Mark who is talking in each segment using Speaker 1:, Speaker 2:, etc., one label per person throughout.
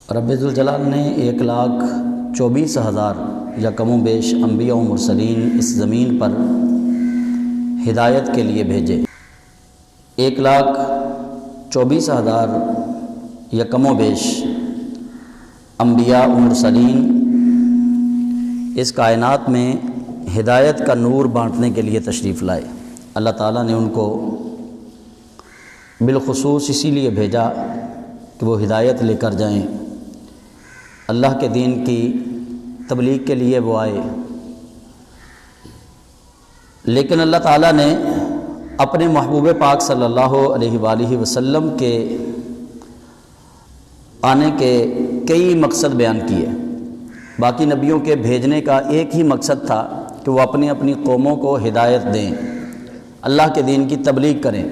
Speaker 1: رب ذوالجلال نے 1,24,000 یا کم و بیش انبیاء و مرسلین اس زمین پر ہدایت کے لیے بھیجے۔ 1,24,000 یا کم و بیش انبیاء و مرسلین اس کائنات میں ہدایت کا نور بانٹنے کے لیے تشریف لائے۔ اللہ تعالیٰ نے ان کو بالخصوص اسی لیے بھیجا کہ وہ ہدایت لے کر جائیں، اللہ کے دین کی تبلیغ کے لیے وہ آئے۔ لیکن اللہ تعالیٰ نے اپنے محبوب پاک صلی اللہ علیہ وآلہ وسلم کے آنے کے کئی مقصد بیان کیے۔ باقی نبیوں کے بھیجنے کا ایک ہی مقصد تھا کہ وہ اپنی اپنی قوموں کو ہدایت دیں، اللہ کے دین کی تبلیغ کریں۔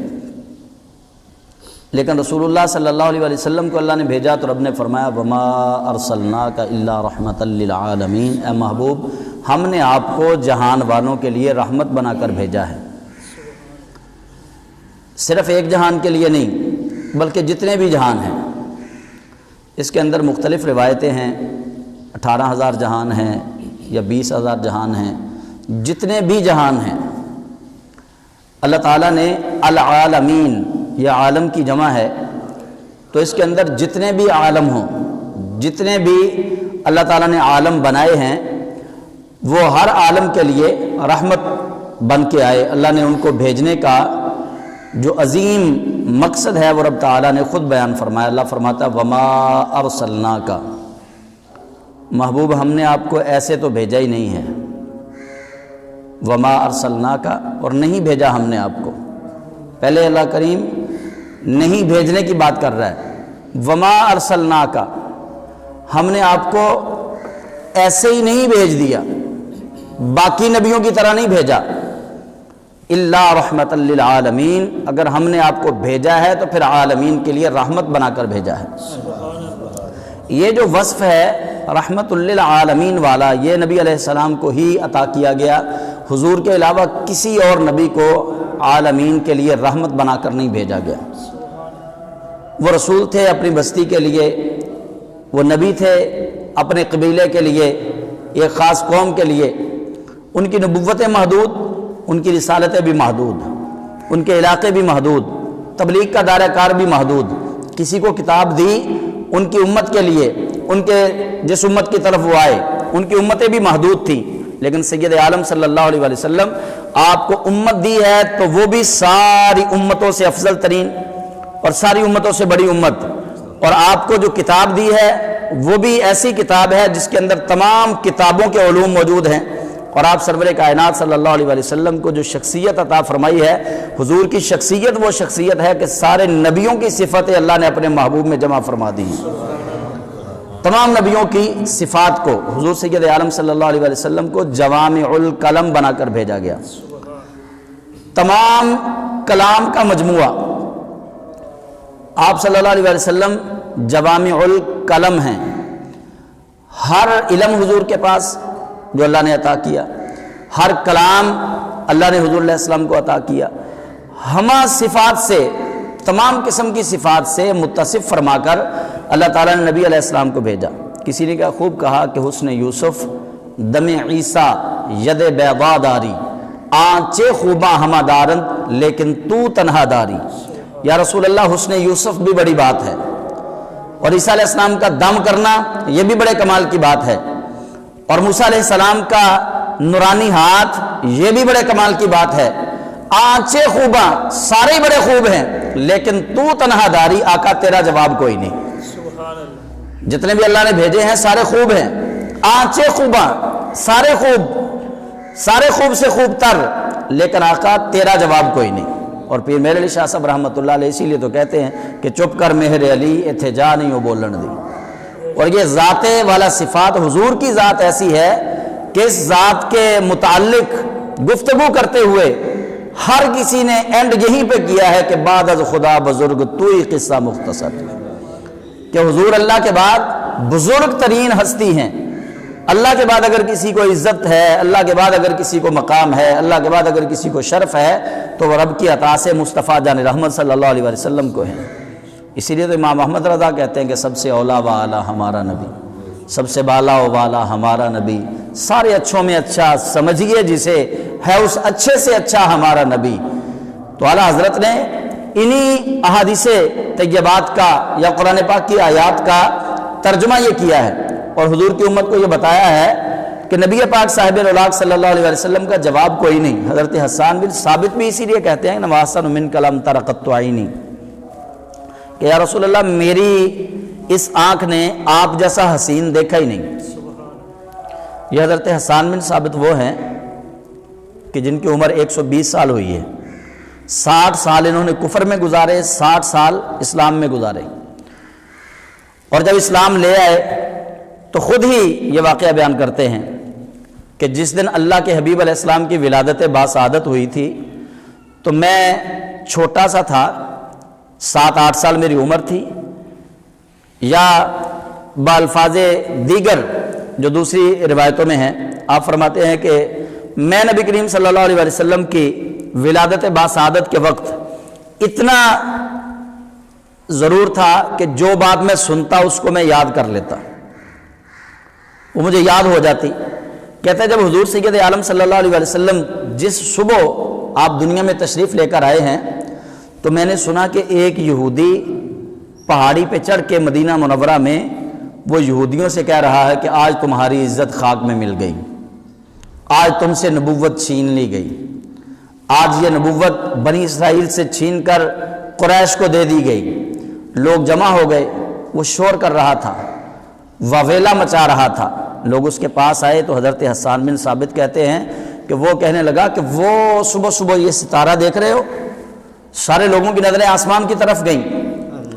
Speaker 1: لیکن رسول اللہ صلی اللہ علیہ وسلم کو اللہ نے بھیجا تو رب نے فرمایا وما ارسلناک الا رحمۃ للعالمین، اے محبوب ہم نے آپ کو جہان والوں کے لیے رحمت بنا کر بھیجا ہے۔ صرف ایک جہان کے لیے نہیں بلکہ جتنے بھی جہان ہیں۔ اس کے اندر مختلف روایتیں ہیں، 18,000 جہان ہیں یا 20,000 جہان ہیں، جتنے بھی جہان ہیں اللہ تعالیٰ نے العالمین، یہ عالم کی جمع ہے تو اس کے اندر جتنے بھی عالم ہوں، جتنے بھی اللہ تعالیٰ نے عالم بنائے ہیں وہ ہر عالم کے لیے رحمت بن کے آئے۔ اللہ نے ان کو بھیجنے کا جو عظیم مقصد ہے وہ رب تعالیٰ نے خود بیان فرمایا۔ اللہ فرماتا وما ارسلناک، محبوب ہم نے آپ کو ایسے تو بھیجا ہی نہیں ہے، وما ارسلناک، اور نہیں بھیجا ہم نے آپ کو۔ پہلے اللہ کریم نہیں بھیجنے کی بات کر رہا ہے، وما ارسلناک، ہم نے آپ کو ایسے ہی نہیں بھیج دیا، باقی نبیوں کی طرح نہیں بھیجا، الا رحمۃ للعالمین، اگر ہم نے آپ کو بھیجا ہے تو پھر عالمین کے لیے رحمت بنا کر بھیجا ہے۔ یہ جو وصف ہے رحمت للعالمین والا، یہ نبی علیہ السلام کو ہی عطا کیا گیا، حضور کے علاوہ کسی اور نبی کو عالمین کے لیے رحمت بنا کر نہیں بھیجا گیا۔ وہ رسول تھے اپنی بستی کے لیے، وہ نبی تھے اپنے قبیلے کے لیے، ایک خاص قوم کے لیے۔ ان کی نبوتیں محدود، ان کی رسالتیں بھی محدود، ان کے علاقے بھی محدود، تبلیغ کا دائرہ کار بھی محدود۔ کسی کو کتاب دی ان کی امت کے لیے، ان کے جس امت کی طرف وہ آئے ان کی امتیں بھی محدود تھیں، لیکن سید عالم صلی اللہ علیہ وسلم آپ کو امت دی ہے تو وہ بھی ساری امتوں سے افضل ترین اور ساری امتوں سے بڑی امت، اور آپ کو جو کتاب دی ہے وہ بھی ایسی کتاب ہے جس کے اندر تمام کتابوں کے علوم موجود ہیں۔ اور آپ سرور کائنات صلی اللہ علیہ وسلم کو جو شخصیت عطا فرمائی ہے، حضور کی شخصیت وہ شخصیت ہے کہ سارے نبیوں کی صفتیں اللہ نے اپنے محبوب میں جمع فرما دی ہیں۔ تمام نبیوں کی صفات کو حضور سید عالم صلی اللہ علیہ وسلم کو جوامع الکلم بنا کر بھیجا گیا۔ تمام کلام کا مجموعہ، آپ صلی اللہ علیہ وسلم جوامع الکلم ہیں۔ ہر علم حضور کے پاس جو اللہ نے عطا کیا، ہر کلام اللہ نے حضور علیہ السلام کو عطا کیا، ہمہ صفات سے، تمام قسم کی صفات سے متصف فرما کر اللہ تعالیٰ نے نبی علیہ السلام کو بھیجا۔ کسی نے کیا خوب کہا کہ حسن یوسف دم عیسیٰ ید بیضا داری، آنچے خوباں ہمہ دارند لیکن تو تنہا داری۔ یا رسول اللہ حسن یوسف بھی بڑی بات ہے، اور عیسیٰ علیہ السلام کا دم کرنا یہ بھی بڑے کمال کی بات ہے، اور موسیٰ علیہ السلام کا نورانی ہاتھ یہ بھی بڑے کمال کی بات ہے۔ آنچے خوباں سارے بڑے خوب ہیں لیکن تو تنہا داری، آقا تیرا جواب کوئی نہیں۔ جتنے بھی اللہ نے بھیجے ہیں سارے خوب ہیں، آنچے خوباں سارے خوب، سارے خوب سے خوب تر، لیکن آقا تیرا جواب کوئی نہیں۔ اور پیر مہر علی شاہ صاحب رحمۃ اللہ علیہ اسی لیے تو کہتے ہیں کہ چپ کر مہر علی اتھے جا نہیں ہو بولن دی۔ اور یہ ذات والا صفات، حضور کی ذات ایسی ہے کہ اس ذات کے متعلق گفتگو کرتے ہوئے ہر کسی نے اینڈ یہیں پہ کیا ہے کہ بعد از خدا بزرگ تو ہی قصہ مختصر، کہ حضور اللہ کے بعد بزرگ ترین ہستی ہیں۔ اللہ کے بعد اگر کسی کو عزت ہے، اللہ کے بعد اگر کسی کو مقام ہے، اللہ کے بعد اگر کسی کو شرف ہے تو وہ رب کی عطا سے مصطفیٰ جان رحمت صلی اللہ علیہ وسلم کو ہے۔ اسی لیے تو امام احمد رضا کہتے ہیں کہ سب سے اولا و اعلیٰ ہمارا نبی، سب سے بالا و بالا ہمارا نبی، سارے اچھوں میں اچھا سمجھیے جسے، ہے اس اچھے سے اچھا ہمارا نبی۔ تو اعلیٰ حضرت نے انہی احادیث طیبات کا یا قرآن پاک کی آیات کا ترجمہ یہ کیا ہے، اور حضور کی امت کو یہ بتایا ہے کہ نبی پاک صاحب الاولاق صلی اللہ علیہ وسلم کا جواب کوئی نہیں۔ حضرت حسان بن ثابت بھی اسی لیے کہتے ہیں نواسن من کلام ترقت عینی، کہ یا رسول اللہ میری اس آنکھ نے آپ جیسا حسین دیکھا ہی نہیں۔ یہ حضرت حسان بن ثابت وہ ہیں کہ جن کی عمر 120 سال ہوئی ہے، 60 سال انہوں نے کفر میں گزارے، 60 سال اسلام میں گزارے، اور جب اسلام لے آئے تو خود ہی یہ واقعہ بیان کرتے ہیں کہ جس دن اللہ کے حبیب علیہ السلام کی ولادت باسعادت ہوئی تھی تو میں چھوٹا سا تھا، 7-8 سال میری عمر تھی، یا بالفاظ دیگر جو دوسری روایتوں میں ہیں آپ فرماتے ہیں کہ میں نبی کریم صلی اللہ علیہ وسلم کی ولادت باسعادت کے وقت اتنا ضرور تھا کہ جو بات میں سنتا اس کو میں یاد کر لیتا، وہ مجھے یاد ہو جاتی۔ کہتا ہے جب حضور سید عالم صلی اللہ علیہ وسلم جس صبح آپ دنیا میں تشریف لے کر آئے ہیں تو میں نے سنا کہ ایک یہودی پہاڑی پہ چڑھ کے مدینہ منورہ میں وہ یہودیوں سے کہہ رہا ہے کہ آج تمہاری عزت خاک میں مل گئی، آج تم سے نبوت چھین لی گئی، آج یہ نبوت بنی اسرائیل سے چھین کر قریش کو دے دی گئی۔ لوگ جمع ہو گئے، وہ شور کر رہا تھا، واویلا مچا رہا تھا۔ لوگ اس کے پاس آئے تو حضرت حسان بن ثابت کہتے ہیں کہ وہ کہنے لگا کہ وہ صبح صبح یہ ستارہ دیکھ رہے ہو؟ سارے لوگوں کی نظریں آسمان کی طرف گئیں،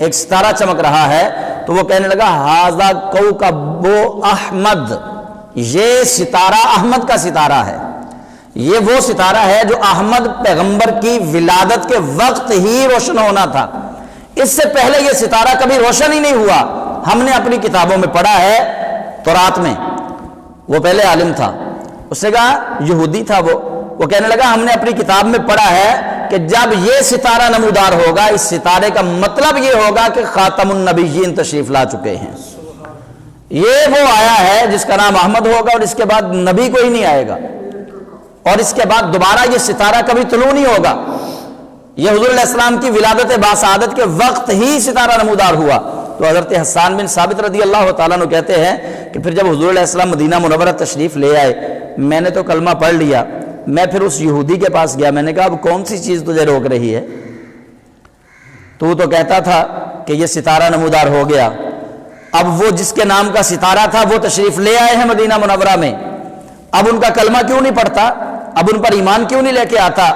Speaker 1: ایک ستارہ چمک رہا ہے، تو وہ کہنے لگا ھذا کوکب احمد، یہ ستارہ احمد کا ستارہ ہے، یہ وہ ستارہ ہے جو احمد پیغمبر کی ولادت کے وقت ہی روشن ہونا تھا، اس سے پہلے یہ ستارہ کبھی روشن ہی نہیں ہوا۔ ہم نے اپنی کتابوں میں پڑھا ہے، تورات میں، وہ پہلے عالم تھا، اس نے کہا یہودی تھا وہ کہنے لگا ہم نے اپنی کتاب میں پڑھا ہے کہ جب یہ ستارہ نمودار ہوگا، اس ستارے کا مطلب یہ ہوگا کہ خاتم النبیین تشریف لا چکے ہیں، یہ وہ آیا ہے جس کا نام احمد ہوگا اور اس کے بعد نبی کوئی نہیں آئے گا، اور اس کے بعد دوبارہ یہ ستارہ کبھی طلوع نہیں ہوگا۔ یہ حضور علیہ السلام کی ولادت باسعادت کے وقت ہی ستارہ نمودار ہوا۔ تو حضرت حسان بن ثابت رضی اللہ تعالیٰ عنہ کہتے ہیں کہ پھر جب حضور علیہ السلام مدینہ منورہ تشریف لے آئے، میں نے تو کلمہ پڑھ لیا، میں پھر اس یہودی کے پاس گیا، میں نے کہا اب کون سی چیز تجھے روک رہی ہے؟ تو کہتا تھا کہ یہ ستارہ نمودار ہو گیا، اب وہ جس کے نام کا ستارہ تھا وہ تشریف لے آئے ہیں مدینہ منورہ میں، اب ان کا کلمہ کیوں نہیں پڑھتا، اب ان پر ایمان کیوں نہیں لے کے آتا؟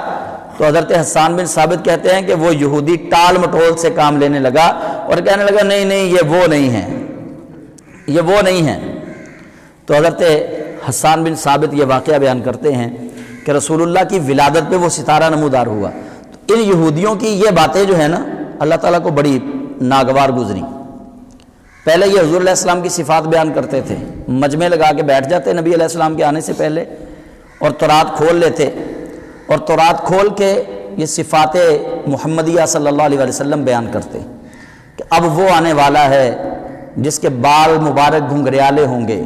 Speaker 1: تو حضرت حسان بن ثابت کہتے ہیں کہ وہ یہودی ٹال مٹول سے کام لینے لگا اور کہنے لگا نہیں نہیں یہ وہ نہیں ہے، یہ وہ نہیں ہے۔ تو حضرت حسان بن ثابت یہ واقعہ بیان کرتے ہیں کہ رسول اللہ کی ولادت پہ وہ ستارہ نمودار ہوا۔ تو ان یہودیوں کی یہ باتیں جو ہے نا اللہ تعالیٰ کو بڑی ناگوار گزری۔ پہلے یہ حضور علیہ السلام کی صفات بیان کرتے تھے، مجمع لگا کے بیٹھ جاتے نبی علیہ السلام کے آنے سے پہلے اور تورات کھول لیتے، اور تورات کھول کے یہ صفات محمدیہ صلی اللہ علیہ وسلم بیان کرتے کہ اب وہ آنے والا ہے جس کے بال مبارک گھنگریالے ہوں گے،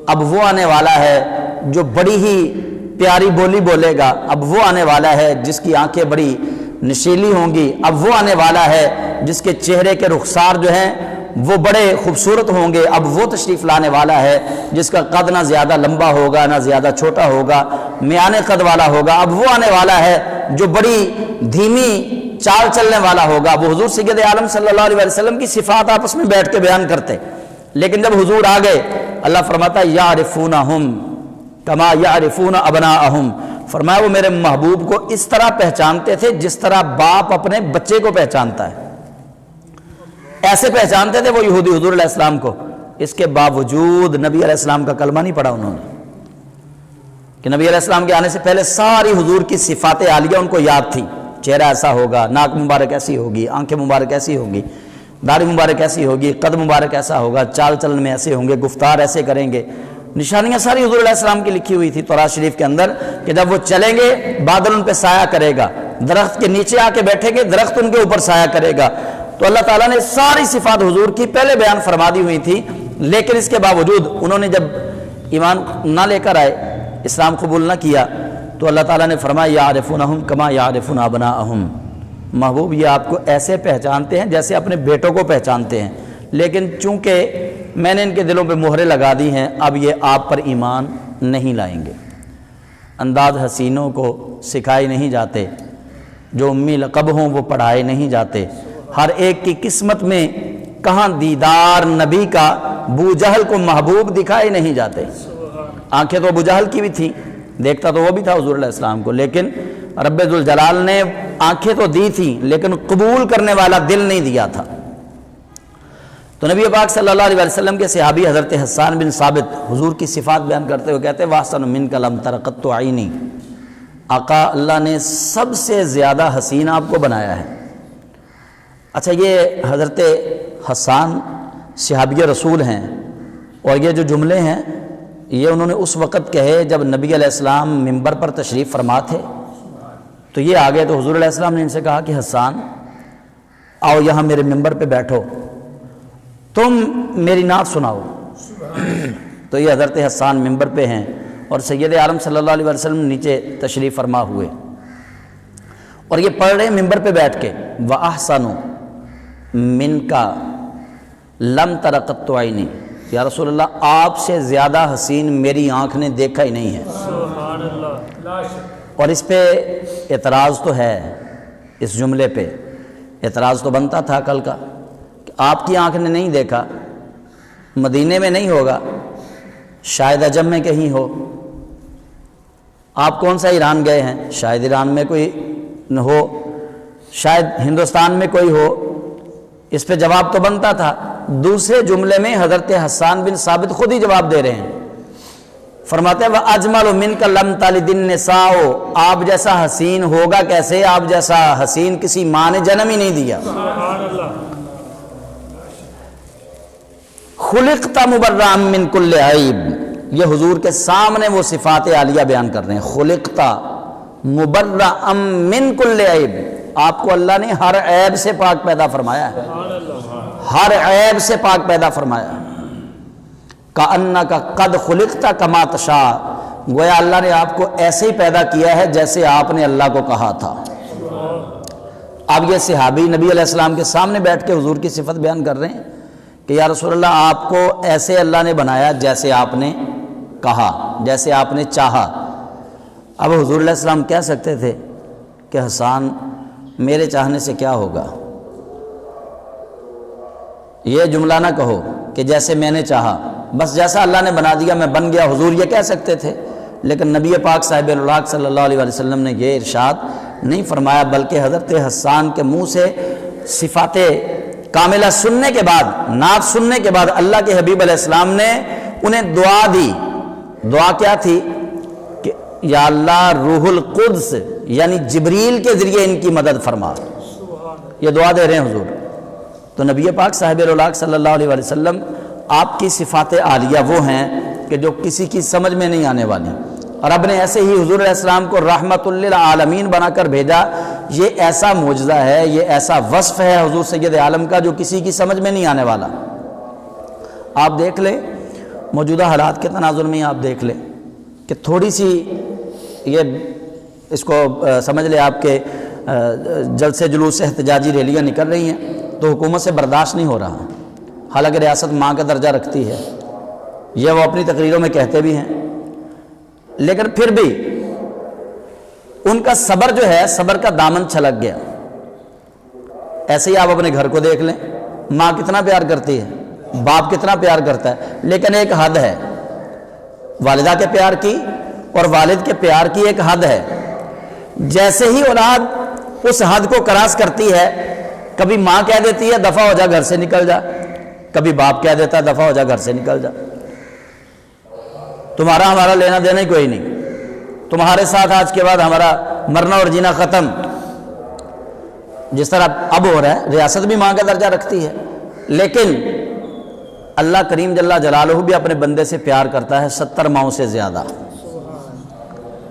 Speaker 1: اب وہ آنے والا ہے جو بڑی ہی پیاری بولی بولے گا، اب وہ آنے والا ہے جس کی آنکھیں بڑی نشیلی ہوں گی، اب وہ آنے والا ہے جس کے چہرے کے رخسار جو ہیں وہ بڑے خوبصورت ہوں گے، اب وہ تشریف لانے والا ہے جس کا قد نہ زیادہ لمبا ہوگا نہ زیادہ چھوٹا ہوگا، میانے قد والا ہوگا، اب وہ آنے والا ہے جو بڑی دھیمی چال چلنے والا ہوگا۔ وہ حضور سید عالم صلی اللہ علیہ وسلم کی صفات آپس میں بیٹھ کے بیان کرتے، لیکن جب حضور آ گئے اللہ فرماتا یعرفونہم کما یعرفون ابناءہم، فرمایا وہ میرے محبوب کو اس طرح پہچانتے تھے جس طرح باپ اپنے بچے کو پہچانتا ہے، ایسے پہچانتے تھے وہ یہودی حضور علیہ السلام کو۔ اس کے باوجود نبی علیہ السلام کا کلمہ نہیں پڑھا انہوں نے، کہ نبی علیہ السلام کے آنے سے پہلے ساری حضور کی صفات عالیہ ان کو یاد تھی، چہرہ ایسا ہوگا، ناک مبارک ایسی ہوگی، آنکھیں مبارک ایسی ہوگی، داڑھی مبارک ایسی ہوگی، قد مبارک ایسا ہوگا، چال چلن میں ایسے ہوں گے، گفتار ایسے کریں گے، نشانیاں ساری حضور علیہ السلام کی لکھی ہوئی تھی تورات شریف کے اندر کہ جب وہ چلیں گے بادل ان پہ سایہ کرے گا، درخت کے نیچے آ کے بیٹھیں گے درخت ان کے اوپر سایہ کرے گا۔ تو اللہ تعالیٰ نے ساری صفات حضور کی پہلے بیان فرما دی ہوئی تھی، لیکن اس کے باوجود انہوں نے جب ایمان نہ لے کر آئے، اسلام قبول نہ کیا، تو اللہ تعالیٰ نے فرمایا یعرفونہم کما یعرفون ابناءہم، محبوب یہ آپ کو ایسے پہچانتے ہیں جیسے اپنے بیٹوں کو پہچانتے ہیں، لیکن چونکہ میں نے ان کے دلوں پہ مہریں لگا دی ہیں، اب یہ آپ پر ایمان نہیں لائیں گے۔ انداز حسینوں کو سکھائے نہیں جاتے، جو امی لقب ہوں وہ پڑھائے نہیں جاتے، ہر ایک کی قسمت میں کہاں دیدار نبی کا ابو جہل کو محبوب دکھائے نہیں جاتے۔ آنکھیں تو ابو جہل کی بھی تھیں، دیکھتا تو وہ بھی تھا حضور علیہ السلام کو، لیکن رب ذوالجلال نے آنکھیں تو دی تھیں لیکن قبول کرنے والا دل نہیں دیا تھا۔ تو نبی پاک صلی اللہ علیہ وسلم کے صحابی حضرت حسان بن ثابت حضور کی صفات بیان کرتے ہوئے کہتے ہیں وَأَحْسَنُ مِنْكَ لَمْ تَرَ قَطُّ عَيْنِي، آقا اللہ نے سب سے زیادہ حسین آپ کو بنایا ہے۔ اچھا، یہ حضرت حسان صحابی رسول ہیں، اور یہ جو جملے ہیں یہ انہوں نے اس وقت کہے جب نبی علیہ السلام ممبر پر تشریف فرما تھے۔ تو یہ آگے تو حضور علیہ السلام نے ان سے کہا کہ حسان آؤ یہاں میرے ممبر پہ بیٹھو، تم میری نعت سناؤ۔ تو یہ حضرت حسان ممبر پہ ہیں اور سید عالم صلی اللہ علیہ وسلم نیچے تشریف فرما ہوئے، اور یہ پڑھ رہے ہیں ممبر پہ بیٹھ کے وَأَحْسَنُ مِنْكَ لَمْ تَرَ قَطُّ عَيْنِي، یا رسول اللہ آپ سے زیادہ حسین میری آنکھ نے دیکھا ہی نہیں ہے۔
Speaker 2: سبحان اللہ۔
Speaker 1: اور اس پہ اعتراض تو ہے، اس جملے پہ اعتراض تو بنتا تھا کل کا کہ آپ کی آنکھ نے نہیں دیکھا، مدینے میں نہیں ہوگا، شاید عجم میں کہیں ہو۔ آپ کون سا ایران گئے ہیں؟ شاید ایران میں کوئی نہ ہو، شاید ہندوستان میں کوئی ہو۔ اس پہ جواب تو بنتا تھا۔ دوسرے جملے میں حضرت حسان بن ثابت خود ہی جواب دے رہے ہیں، فرماتے ہیں وَأَجْمَلُ مِنْكَ لَمْ تَلِدِ النِّسَاءُ، آپ جیسا حسین ہوگا کیسے؟ آپ جیسا حسین کسی ماں نے جنم ہی نہیں دیا۔
Speaker 2: سبحان اللہ۔
Speaker 1: خُلِقْتَ مُبَرَّأً مِّن كُلِّ عَیْب، یہ حضور کے سامنے وہ صفات عالیہ بیان کر رہے ہیں۔ خُلِقْتَ مُبَرَّأً مِّن كُلِّ عَیْب، آپ کو اللہ نے ہر عیب سے پاک پیدا فرمایا ہے، ہر عیب سے پاک پیدا فرمایا۔ کَأَنَّكَ قَدْ خُلِقْتَ كَمَا تَشَاءُ، گویا اللہ نے آپ کو ایسے ہی پیدا کیا ہے جیسے آپ نے اللہ کو کہا تھا۔ اب یہ صحابی نبی علیہ السلام کے سامنے بیٹھ کے حضور کی صفت بیان کر رہے ہیں کہ یا رسول اللہ آپ کو ایسے اللہ نے بنایا جیسے آپ نے کہا، جیسے آپ نے چاہا۔ اب حضور علیہ السلام کہہ سکتے تھے کہ حسان میرے چاہنے سے کیا ہوگا، یہ جملہ نہ کہو کہ جیسے میں نے چاہا، بس جیسا اللہ نے بنا دیا میں بن گیا، حضور یہ کہہ سکتے تھے، لیکن نبی پاک صاحب الولاق صلی اللہ علیہ وسلم نے یہ ارشاد نہیں فرمایا، بلکہ حضرت حسان کے منہ سے صفات کاملہ سننے کے بعد، نعت سننے کے بعد اللہ کے حبیب علیہ السلام نے انہیں دعا دی۔ دعا کیا تھی کہ یا اللہ روح القدس یعنی جبریل کے ذریعے ان کی مدد فرما، یہ دعا دے رہے ہیں حضور۔ تو نبی پاک صاحب الولاق صلی اللہ علیہ وسلم آپ کی صفات عالیہ وہ ہیں کہ جو کسی کی سمجھ میں نہیں آنے والی، اور رب نے ایسے ہی حضور علیہ السلام کو رحمت للعالمین بنا کر بھیجا۔ یہ ایسا معجزہ ہے، یہ ایسا وصف ہے حضور سید عالم کا جو کسی کی سمجھ میں نہیں آنے والا۔ آپ دیکھ لیں موجودہ حالات کے تناظر میں، آپ دیکھ لیں کہ تھوڑی سی یہ اس کو سمجھ لیں آپ کے جلسے جلوس سے احتجاجی ریلیاں نکل رہی ہیں تو حکومت سے برداشت نہیں ہو رہا، حالانکہ ریاست ماں کا درجہ رکھتی ہے، یہ وہ اپنی تقریروں میں کہتے بھی ہیں، لیکن پھر بھی ان کا صبر جو ہے، صبر کا دامن چھلک گیا۔ ایسے ہی آپ اپنے گھر کو دیکھ لیں، ماں کتنا پیار کرتی ہے، باپ کتنا پیار کرتا ہے، لیکن ایک حد ہے، والدہ کے پیار کی اور والد کے پیار کی ایک حد ہے۔ جیسے ہی اولاد اس حد کو کراس کرتی ہے، کبھی ماں کہہ دیتی ہے دفع ہو جا گھر سے نکل جا، کبھی باپ کہہ دیتا ہے دفع ہو جا گھر سے نکل جا، تمہارا ہمارا لینا دینا ہی کوئی نہیں، تمہارے ساتھ آج کے بعد ہمارا مرنا اور جینا ختم۔ جس طرح اب ہو رہا ہے، ریاست بھی ماں کا درجہ رکھتی ہے، لیکن اللہ کریم جل جلالہ بھی اپنے بندے سے پیار کرتا ہے 70 ماؤں سے زیادہ۔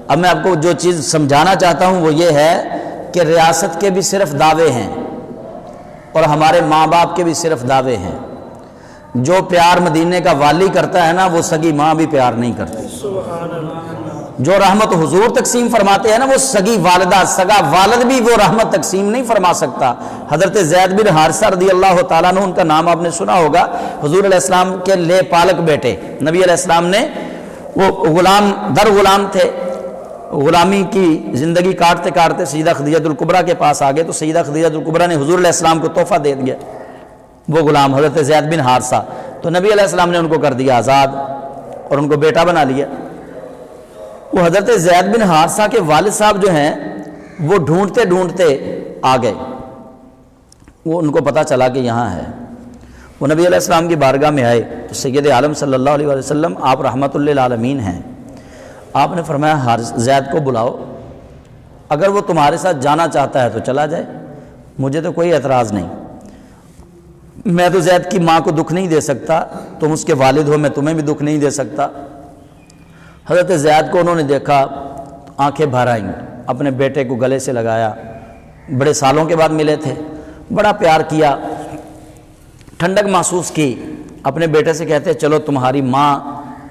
Speaker 1: اب میں آپ کو جو چیز سمجھانا چاہتا ہوں وہ یہ ہے کہ ریاست کے بھی صرف دعوے ہیں، اور ہمارے ماں باپ کے بھی صرف دعوے ہیں۔ جو پیار مدینے کا والی کرتا ہے نا، وہ سگی ماں بھی پیار نہیں کرتی۔
Speaker 2: سبحان اللہ۔
Speaker 1: جو رحمت حضور تقسیم فرماتے ہیں نا، وہ سگی والدہ، سگا والد بھی وہ رحمت تقسیم نہیں فرما سکتا۔ حضرت زید بن حارثہ رضی اللہ تعالیٰ عنہ، ان کا نام آپ نے سنا ہوگا، حضور علیہ السلام کے لے پالک بیٹے۔ نبی علیہ السلام نے، وہ غلام در غلام تھے، غلامی کی زندگی کاٹتے کاٹتے سیدہ خدیجہ الکبریٰ کے پاس آ گئے، تو سیدہ خدیجہ الکبریٰ نے حضور علیہ السلام کو تحفہ دے دیا، وہ غلام حضرت زید بن حارثہ۔ تو نبی علیہ السلام نے ان کو کر دیا آزاد اور ان کو بیٹا بنا لیا۔ وہ حضرت زید بن حارثہ کے والد صاحب جو ہیں، وہ ڈھونڈتے ڈھونڈتے آ گئے، وہ ان کو پتہ چلا کہ یہاں ہے۔ وہ نبی علیہ السلام کی بارگاہ میں آئے تو سید عالم صلی اللہ علیہ وسلم، آپ رحمت للعالمین ہیں، آپ نے فرمایا زید کو بلاؤ، اگر وہ تمہارے ساتھ جانا چاہتا ہے تو چلا جائے، مجھے تو کوئی اعتراض نہیں، میں تو زید کی ماں کو دکھ نہیں دے سکتا، تم اس کے والد ہو، میں تمہیں بھی دکھ نہیں دے سکتا۔ حضرت زید کو انہوں نے دیکھا، آنکھیں بھر آئیں، اپنے بیٹے کو گلے سے لگایا، بڑے سالوں کے بعد ملے تھے، بڑا پیار کیا، ٹھنڈک محسوس کی، اپنے بیٹے سے کہتے چلو تمہاری ماں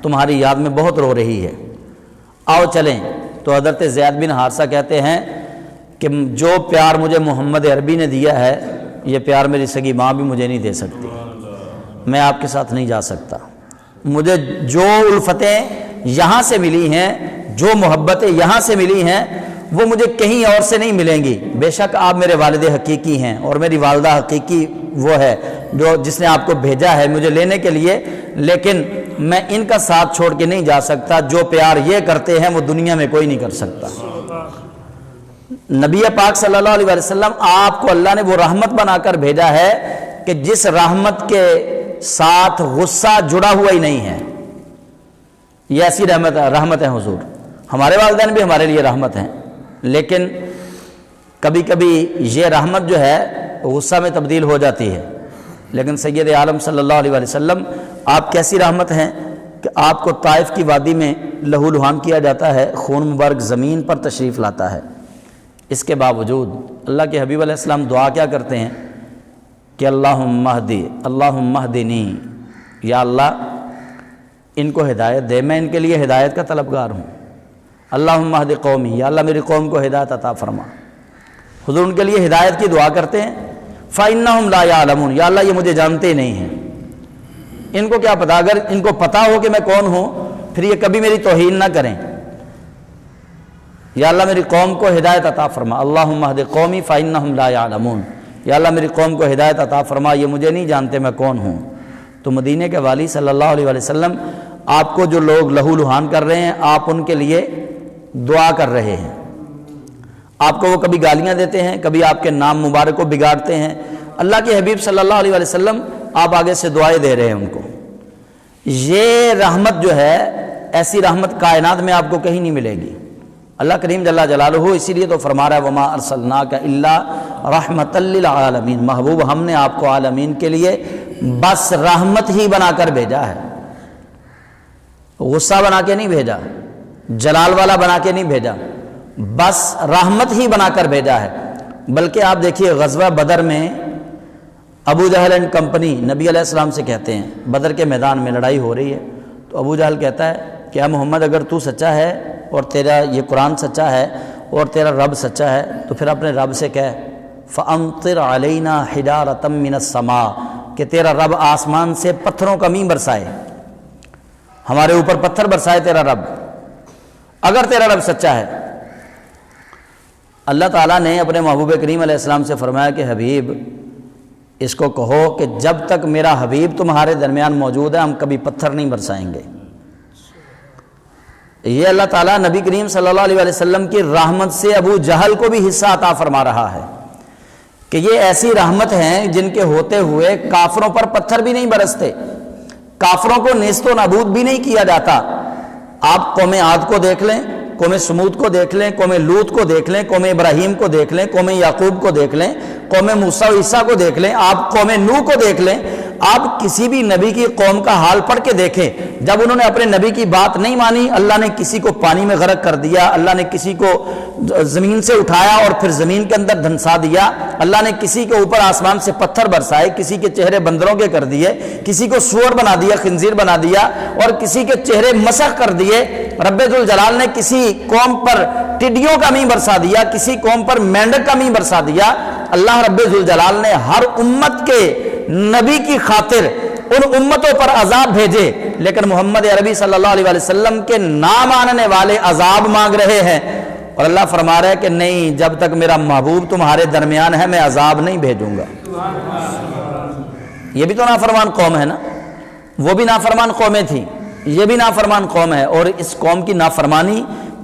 Speaker 1: تمہاری یاد میں بہت رو رہی ہے، آؤ چلیں۔ تو حضرت زید بن حارثہ کہتے ہیں کہ جو پیار مجھے محمد عربی نے دیا ہے، یہ پیار میری سگی ماں بھی مجھے نہیں دے سکتی، میں آپ کے ساتھ نہیں جا سکتا، مجھے جو الفتیں یہاں سے ملی ہیں، جو محبتیں یہاں سے ملی ہیں، وہ مجھے کہیں اور سے نہیں ملیں گی۔ بے شک آپ میرے والد حقیقی ہیں اور میری والدہ حقیقی وہ ہے جو جس نے آپ کو بھیجا ہے مجھے لینے کے لیے، لیکن میں ان کا ساتھ چھوڑ کے نہیں جا سکتا، جو پیار یہ کرتے ہیں وہ دنیا میں کوئی نہیں کر سکتا۔ نبی پاک صلی اللہ علیہ وسلم، آپ کو اللہ نے وہ رحمت بنا کر بھیجا ہے کہ جس رحمت کے ساتھ غصہ جڑا ہوا ہی نہیں ہے، یہ ایسی رحمت ہے حضور۔ ہمارے والدین بھی ہمارے لیے رحمت ہیں، لیکن کبھی کبھی یہ رحمت جو ہے غصہ میں تبدیل ہو جاتی ہے، لیکن سید عالم صلی اللہ علیہ وسلم آپ کیسی رحمت ہیں کہ آپ کو طائف کی وادی میں لہو لہان کیا جاتا ہے، خون مبارک زمین پر تشریف لاتا ہے، اس کے باوجود اللہ کے حبیب علیہ السلام دعا کیا کرتے ہیں کہ اللہم اہدی، اللہم اہدنی، یا اللہ ان کو ہدایت دے، میں ان کے لیے ہدایت کا طلبگار ہوں۔ اللہم اہد قومی، یا اللہ میری قوم کو ہدایت عطا فرما۔ حضور ان کے لیے ہدایت کی دعا کرتے ہیں۔ فَإِنَّهُمْ لَا يَعْلَمُونَ، یا اللہ یہ مجھے جانتے ہی نہیں ہیں، ان کو کیا پتا، اگر ان کو پتا ہو کہ میں کون ہوں پھر یہ کبھی میری توہین نہ کریں۔ یا اللہ میری قوم کو ہدایت عطا فرما، اللہم اہد قومی فَإِنَّهُمْ لَا يَعْلَمُونَ، یا اللہ میری قوم کو ہدایت عطا فرما، یہ مجھے نہیں جانتے میں کون ہوں۔ تو مدینے کے والی صلی اللہ علیہ وسلم، آپ کو جو لوگ لہو لہان کر رہے ہیں، آپ ان کے لیے دعا کر رہے ہیں، آپ کو وہ کبھی گالیاں دیتے ہیں، کبھی آپ کے نام مبارک کو بگاڑتے ہیں، اللہ کے حبیب صلی اللہ علیہ وسلم آپ آگے سے دعائیں دے رہے ہیں ان کو۔ یہ رحمت جو ہے، ایسی رحمت کائنات میں آپ کو کہیں نہیں ملے گی۔ اللہ کریم جل جلالہ اسی لیے تو فرما رہا ہے وَمَا أَرْسَلْنَاكَ إِلَّا رَحْمَةً لِّلْعَالَمِينَ، محبوب ہم نے آپ کو عالمین کے لیے بس رحمت ہی بنا کر بھیجا ہے، غصہ بنا کے نہیں بھیجا، جلال والا بنا کے نہیں بھیجا، بس رحمت ہی بنا کر بھیجا ہے۔ بلکہ آپ دیکھیے غزوہ بدر میں ابو جہل اینڈ کمپنی نبی علیہ السلام سے کہتے ہیں، بدر کے میدان میں لڑائی ہو رہی ہے، تو ابو جہل کہتا ہے کہ اے محمد اگر تو سچا ہے اور تیرا یہ قرآن سچا ہے اور تیرا رب سچا ہے تو پھر اپنے رب سے کہہ فَأَمْطِرْ عَلَيْنَا حِجَارَةً مِّنَ السَّمَاءِ، کہ تیرا رب آسمان سے پتھروں کا مینہ برسائے، ہمارے اوپر پتھر برسائے تیرا رب، اگر تیرا رب سچا ہے۔ اللہ تعالیٰ نے اپنے محبوب کریم علیہ السلام سے فرمایا کہ حبیب اس کو کہو کہ جب تک میرا حبیب تمہارے درمیان موجود ہے ہم کبھی پتھر نہیں برسائیں گے۔ یہ اللہ تعالیٰ نبی کریم صلی اللہ علیہ وسلم کی رحمت سے ابو جہل کو بھی حصہ عطا فرما رہا ہے کہ یہ ایسی رحمت ہیں جن کے ہوتے ہوئے کافروں پر پتھر بھی نہیں برستے، کافروں کو نیست و نابود بھی نہیں کیا جاتا۔ آپ قوم عاد کو دیکھ لیں، قوم سمود کو دیکھ لیں، قوم لوط کو دیکھ لیں، قوم ابراہیم کو دیکھ لیں، قوم یعقوب کو دیکھ لیں، قوم موسیٰ و عیسیٰ کو دیکھ لیں، آپ قوم نوح کو دیکھ لیں، آپ کسی بھی نبی کی قوم کا حال پڑھ کے دیکھیں، جب انہوں نے اپنے نبی کی بات نہیں مانی، اللہ نے کسی کو پانی میں غرق کر دیا، اللہ نے کسی کو زمین سے اٹھایا اور پھر زمین کے اندر دھنسا دیا، اللہ نے کسی کے اوپر آسمان سے پتھر برسائے، کسی کے چہرے بندروں کے کر دیے، کسی کو سور بنا دیا، خنزیر بنا دیا، اور کسی کے چہرے مسخ کر دیے۔ رب ذوالجلال نے کسی قوم پر ٹڈیوں کا مینہ برسا دیا، کسی قوم پر مینڈک کا مینہ برسا دیا۔ اللہ رب ذوالجلال نے ہر امت کے نبی کی خاطر ان امتوں پر عذاب بھیجے، لیکن محمد عربی صلی اللہ علیہ وسلم کے نام آنے والے عذاب مانگ رہے ہیں، اور اللہ فرما رہا ہے کہ نہیں، جب تک میرا محبوب تمہارے درمیان ہے میں عذاب نہیں بھیجوں گا۔ یہ بھی تو نافرمان قوم ہے نا، وہ بھی نافرمان قومیں تھیں، یہ بھی نافرمان قوم ہے، اور اس قوم کی نافرمانی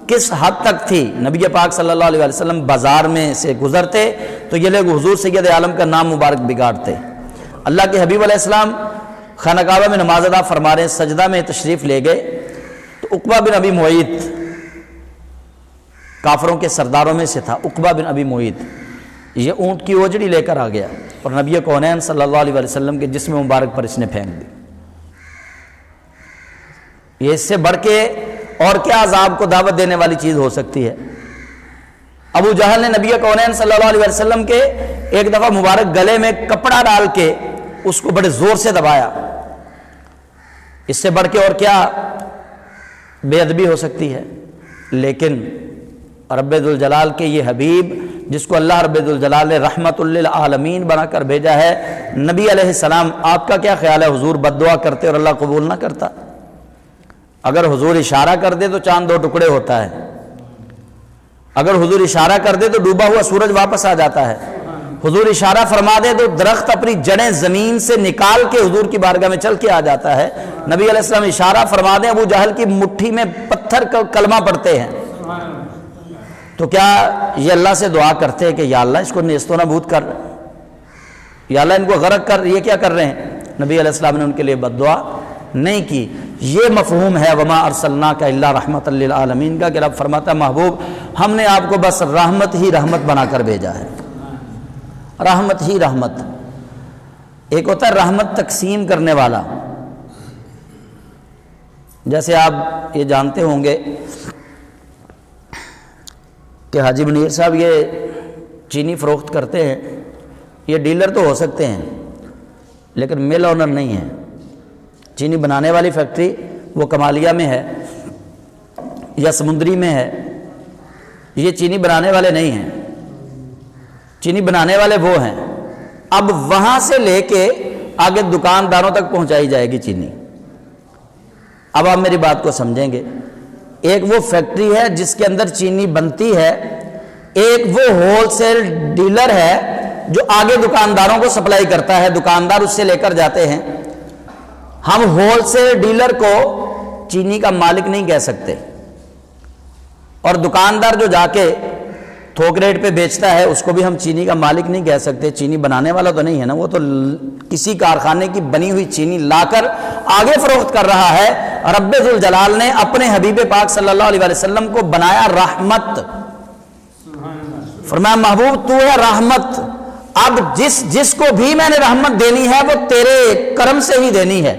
Speaker 1: کس حد تک تھی؟ نبی پاک صلی اللہ علیہ وسلم بازار میں سے گزرتے تو یہ لوگ حضور سید عالم کا نام مبارک بگاڑتے۔ اللہ کے حبیب علیہ السلام خانہ کعبہ میں نماز ادا فرما رہے، سجدہ میں تشریف لے گئے تو عقبہ بن ابی معیط کافروں کے سرداروں میں سے تھا، عقبہ بن ابی معیط، یہ اونٹ کی اوجڑی لے کر آ گیا اور نبی کونین صلی اللہ علیہ وسلم کے جسم مبارک پر اس نے پھینک دی۔ یہ اس سے بڑھ کے اور کیا عذاب کو دعوت دینے والی چیز ہو سکتی ہے؟ ابو جہل نے نبی کونین صلی اللہ علیہ وسلم کے ایک دفعہ مبارک گلے میں کپڑا ڈال کے اس کو بڑے زور سے دبایا۔ اس سے بڑھ کے اور کیا بے ادبی ہو سکتی ہے؟ لیکن رب ذوالجلال کے یہ حبیب جس کو اللہ رب ذوالجلال نے رحمت للعالمین بنا کر بھیجا ہے، نبی علیہ السلام، آپ کا کیا خیال ہے حضور بد دعا کرتے اور اللہ قبول نہ کرتا؟ اگر حضور اشارہ کر دے تو چاند دو ٹکڑے ہوتا ہے، اگر حضور اشارہ کر دے تو ڈوبا ہوا سورج واپس آ جاتا ہے، حضور اشارہ فرما دے تو درخت اپنی جڑیں زمین سے نکال کے حضور کی بارگاہ میں چل کے آ جاتا ہے۔ نبی علیہ السلام اشارہ فرما دیں، ابو جہل کی مٹھی میں پتھر کا کلمہ پڑھتے ہیں، تو کیا یہ اللہ سے دعا کرتے ہیں کہ یا اللہ اس کو نیست و نابود کر، یا اللہ ان کو غرق کر، یہ کیا کر رہے ہیں؟ نبی علیہ السلام نے ان کے لیے بد دعا نہیں کی۔ یہ مفہوم ہے وما ارسلناک الا رحمت للعالمین کا، کہ رب فرماتا ہے محبوب ہم نے آپ کو بس رحمت ہی رحمت بنا کر بھیجا ہے، رحمت ہی رحمت۔ ایک ہوتا ہے رحمت تقسیم کرنے والا، جیسے آپ یہ جانتے ہوں گے کہ حاجی منیر صاحب یہ چینی فروخت کرتے ہیں، یہ ڈیلر تو ہو سکتے ہیں لیکن مل آنر نہیں ہے۔ چینی بنانے والی فیکٹری وہ کمالیہ میں ہے یا سمندری میں ہے، یہ چینی بنانے والے نہیں ہیں، چینی بنانے والے وہ ہیں۔ اب وہاں سے لے کے آگے دکانداروں تک پہنچائی جائے گی چینی۔ اب آپ میری بات کو سمجھیں گے، ایک وہ فیکٹری ہے جس کے اندر چینی بنتی ہے، ایک وہ ہول سیل ڈیلر ہے جو آگے دکانداروں کو سپلائی کرتا ہے، دکاندار اس سے لے کر جاتے ہیں۔ ہم ہول سیل ڈیلر کو چینی کا مالک نہیں کہہ سکتے، اور دکاندار جو جا کے تھوک ریٹ پہ بیچتا ہے اس کو بھی ہم چینی کا مالک نہیں کہہ سکتے۔ چینی بنانے والا تو نہیں ہے نا، وہ تو کسی کارخانے کی بنی ہوئی چینی لا کر آگے فروخت کر رہا ہے۔ رب ذوالجلال نے اپنے حبیب پاک صلی اللہ علیہ وسلم کو بنایا رحمت، فرمایا محبوب تو ہے رحمت، اب جس کو بھی میں نے رحمت دینی ہے وہ تیرے کرم سے ہی دینی ہے،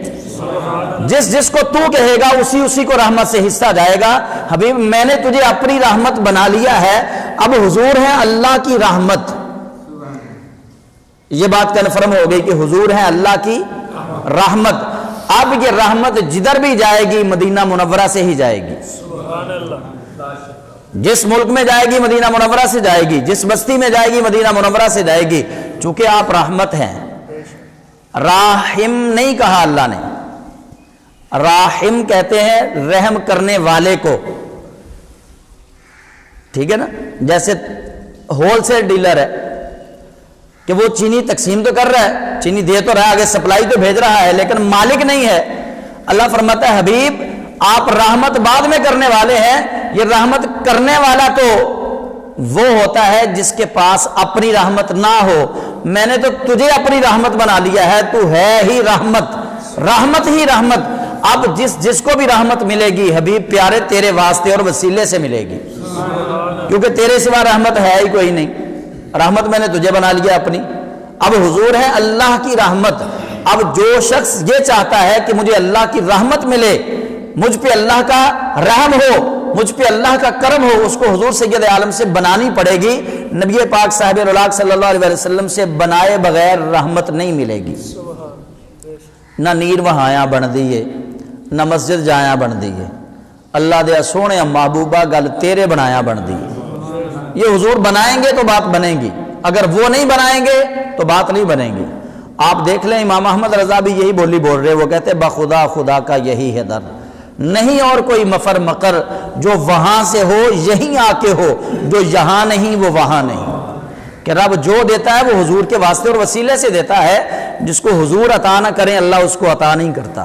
Speaker 1: جس کو تو کہے گا اسی کو رحمت سے حصہ جائے گا۔ حبیب میں نے تجھے اپنی رحمت بنا لیا ہے، اب حضور ہے اللہ کی رحمت۔ یہ بات کنفرم ہو گئی کہ حضور ہے اللہ کی رحمت۔ اب یہ رحمت جدھر بھی جائے گی مدینہ منورہ سے ہی جائے گی،
Speaker 2: سبحان اللہ،
Speaker 1: جس ملک میں جائے گی مدینہ منورہ سے جائے گی، جس بستی میں جائے گی مدینہ منورہ سے جائے گی، چونکہ آپ رحمت ہیں۔ راحم نہیں کہا اللہ نے، راحم کہتے ہیں رحم کرنے والے کو، ٹھیک ہے نا؟ جیسے ہول سیل ڈیلر ہے کہ وہ چینی تقسیم تو کر رہا ہے، چینی دے تو رہا ہے، آگے سپلائی تو بھیج رہا ہے، لیکن مالک نہیں ہے۔ اللہ فرماتا ہے حبیب آپ رحمت بعد میں کرنے والے ہیں، یہ رحمت کرنے والا تو وہ ہوتا ہے جس کے پاس اپنی رحمت نہ ہو۔ میں نے تو تجھے اپنی رحمت بنا لیا ہے، تو ہے ہی رحمت، رحمت ہی رحمت۔ اب جس کو بھی رحمت ملے گی حبیب پیارے تیرے واسطے اور وسیلے سے ملے گی، کیونکہ تیرے سوا رحمت ہے ہی کوئی نہیں، رحمت میں نے تجھے بنا لیا اپنی۔ اب حضور ہے اللہ کی رحمت، اب جو شخص یہ چاہتا ہے کہ مجھے اللہ کی رحمت ملے، مجھ پہ اللہ کا رحم ہو، مجھ پہ اللہ کا کرم ہو، اس کو حضور سید عالم سے بنانی پڑے گی۔ نبی پاک صاحب الاولاق صلی اللہ علیہ وسلم سے بنائے بغیر رحمت نہیں ملے گی۔ نہ نیر وہاں بن دیئے، نہ مسجد جایا بن دیئے، اللہ دیا سونے محبوبہ گل تیرے بنایا بن دیئے۔ یہ حضور بنائیں گے تو بات بنے گی، اگر وہ نہیں بنائیں گے تو بات نہیں بنے گی۔ آپ دیکھ لیں امام احمد رضا بھی یہی بولی بول رہے، وہ کہتے بخدا خدا کا یہی ہے در، نہیں اور کوئی مفر مقر، جو وہاں سے ہو یہیں آ کے ہو، جو یہاں نہیں وہ وہاں نہیں۔ کہ رب جو دیتا ہے وہ حضور کے واسطے اور وسیلے سے دیتا ہے، جس کو حضور عطا نہ کریں اللہ اس کو عطا نہیں کرتا۔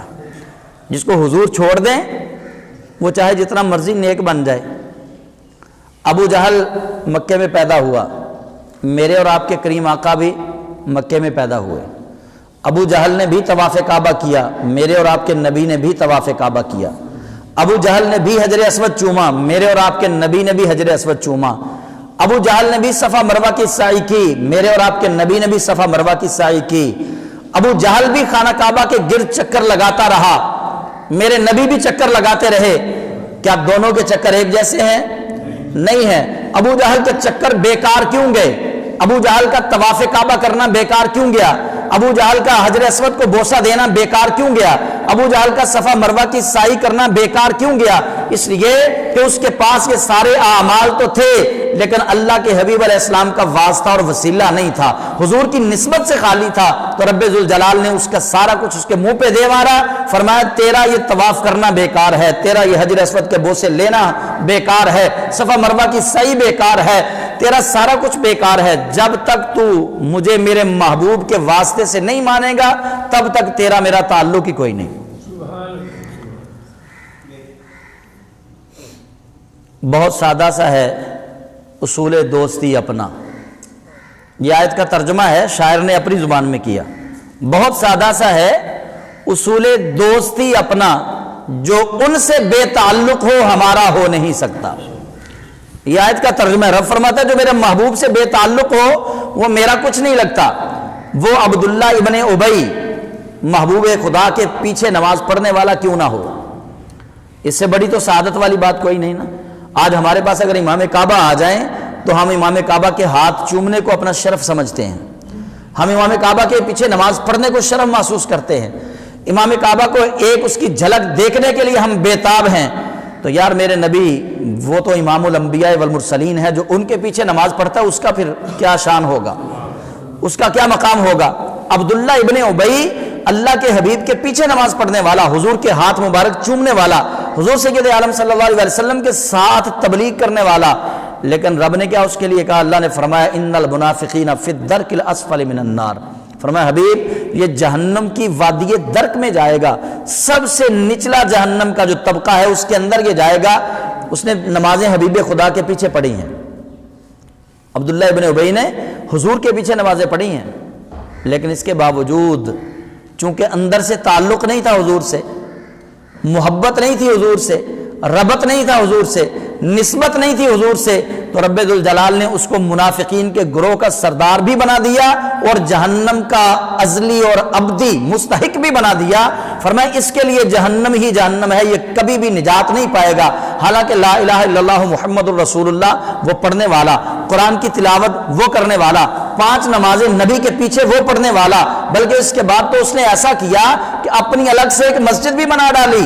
Speaker 1: جس کو حضور چھوڑ دیں وہ چاہے جتنا مرضی نیک بن جائے۔ ابو جہل مکے میں پیدا ہوا، میرے اور آپ کے کریم آقا بھی مکے میں پیدا ہوئے۔ ابو جہل نے بھی طواف کعبہ کیا، میرے اور آپ کے نبی نے بھی طواف کعبہ کیا۔ ابو جہل نے بھی حجر اسود چوما، میرے اور آپ کے نبی نے بھی حجر اسود چوما۔ ابو جہل نے بھی صفا مروہ کی سعی کی، میرے اور آپ کے نبی نے بھی صفا مروہ کی سعی کی۔ ابو جہل بھی خانہ کعبہ کے گرد چکر لگاتا رہا، میرے نبی بھی چکر لگاتے رہے۔ کیا دونوں کے چکر ایک جیسے ہیں؟ نہیں ہے۔ ابو جہل کے چکر بیکار کیوں گئے؟ ابو جہل کا طواف کعبہ کرنا بیکار کیوں گیا؟ ابو جہل کا حجر اسود کو بوسہ دینا بیکار کیوں گیا؟ ابو جہل کا صفا مروہ کی سعی کرنا بیکار کیوں گیا؟ اس لیے کہ اس کے پاس یہ سارے اعمال تو تھے، لیکن اللہ کے حبیب علیہ السلام کا واسطہ اور وسیلہ نہیں تھا، حضور کی نسبت سے خالی تھا۔ تو رب ذوالجلال نے اس کا سارا کچھ اس کے منہ پہ دے مارا، فرمایا تیرا یہ طواف کرنا بیکار ہے، تیرا یہ حجر اسود کے بوسے لینا بیکار ہے، صفا مروہ کی سعی بیکار ہے، تیرا سارا کچھ بیکار ہے۔ جب تک تو مجھے میرے محبوب کے واسطے سے نہیں مانے گا تب تک تیرا میرا تعلق ہی کوئی نہیں۔ بہت سادہ سا ہے اصول دوستی اپنا، یہ آیت کا ترجمہ ہے، شاعر نے اپنی زبان میں کیا۔ بہت سادہ سا ہے اصول دوستی اپنا، جو ان سے بے تعلق ہو ہمارا ہو نہیں سکتا۔ یہ آیت کا ترجمہ ہے، رب فرماتا ہے جو میرے محبوب سے بے تعلق ہو وہ میرا کچھ نہیں لگتا۔ وہ عبداللہ ابن ابی محبوب خدا کے پیچھے نماز پڑھنے والا کیوں نہ ہو، اس سے بڑی تو سعادت والی بات کوئی نہیں نا۔ آج ہمارے پاس اگر امام کعبہ آ جائیں تو ہم امام کعبہ کے ہاتھ چومنے کو اپنا شرف سمجھتے ہیں، ہم امام کعبہ کے پیچھے نماز پڑھنے کو شرف محسوس کرتے ہیں، امام کعبہ کو ایک اس کی جھلک دیکھنے کے لیے ہم بےتاب ہیں۔ تو یار میرے نبی وہ تو امام الانبیاء والمرسلین ہے، جو ان کے پیچھے نماز پڑھتا ہے اس کا پھر کیا شان ہوگا، اس کا کیا مقام ہوگا۔ عبداللہ ابن ابی اللہ کے حبیب کے پیچھے نماز پڑھنے والا، حضور کے ہاتھ مبارک چومنے والا، حضور سید عالم صلی اللہ علیہ وسلم کے ساتھ تبلیغ کرنے والا، لیکن رب نے کیا اس کے لیے کہا؟ اللہ نے فرمایا ان المنافقین فی الدرک الاسفل من النار، فرمایا حبیب یہ جہنم کی وادی درک میں جائے گا، سب سے نچلا جہنم کا جو طبقہ ہے اس کے اندر یہ جائے گا۔ اس نے نمازیں حبیب خدا کے پیچھے پڑھی ہیں، عبداللہ ابن ابی نے حضور کے پیچھے نمازیں پڑھی ہیں، لیکن اس کے باوجود چونکہ اندر سے تعلق نہیں تھا حضور سے، محبت نہیں تھی حضور سے، ربط نہیں تھا حضور سے، نسبت نہیں تھی حضور سے، تو رب ذوالجلال نے اس کو منافقین کے گروہ کا سردار بھی بنا دیا اور جہنم کا ازلی اور ابدی مستحق بھی بنا دیا۔ فرمایا اس کے لیے جہنم ہی جہنم ہے، یہ کبھی بھی نجات نہیں پائے گا۔ حالانکہ لا الہ الا اللہ محمد الرسول اللہ وہ پڑھنے والا، قرآن کی تلاوت وہ کرنے والا، 5 نمازیں نبی کے پیچھے وہ پڑھنے والا، بلکہ اس کے بعد تو اس نے ایسا کیا کہ اپنی الگ سے ایک مسجد بھی بنا ڈالی۔